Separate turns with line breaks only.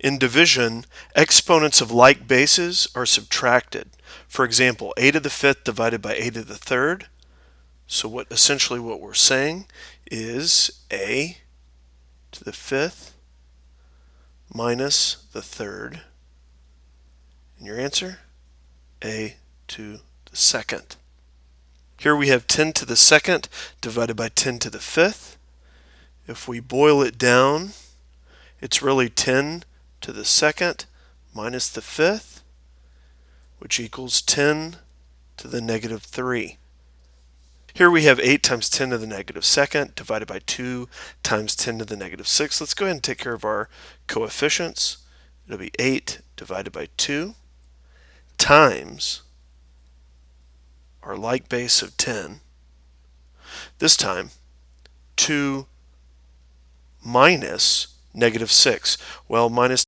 In division, exponents of like bases are subtracted. For example, a to the fifth divided by a to the third. So essentially what we're saying is a to the fifth minus the third. And your answer? A to the second. Here we have 10 to the second divided by 10 to the fifth. If we boil it down, it's really 10 to the second minus the fifth, which equals 10 to the negative 3. Here we have 8 times 10 to the negative second divided by 2 times 10 to the negative 6. Let's go ahead and take care of our coefficients. It'll be 8 divided by 2 times our like base of 10. This time, 2 minus negative 6. Well, minus